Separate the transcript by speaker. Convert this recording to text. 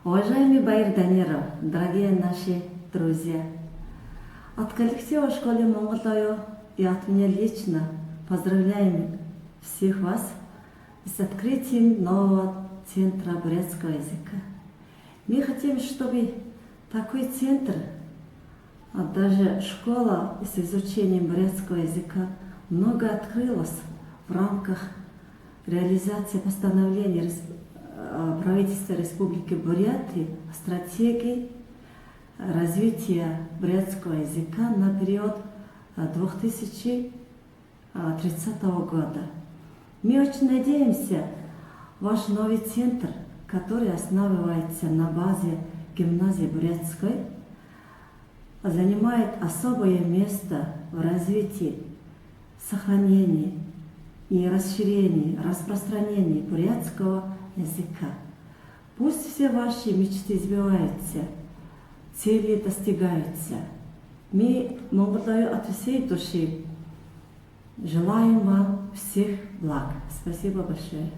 Speaker 1: Уважаемый Баир Даниров, дорогие наши друзья, от коллектива школы Монголою и от меня лично поздравляем всех вас с открытием нового центра бурятского языка. Мы хотим, чтобы такой центр, а даже школа с изучением бурятского языка много открылась в рамках реализации постановления правительства Республики Бурятия стратегии развития бурятского языка на период 2030 года. Мы очень надеемся, ваш новый центр, который основывается на базе гимназии бурятской, занимает особое место в развитии, сохранении и расширении, распространении бурятского языка. Пусть все ваши мечты сбываются, цели достигаются. Мы, Монголою, от всей души желаем вам всех благ. Спасибо большое.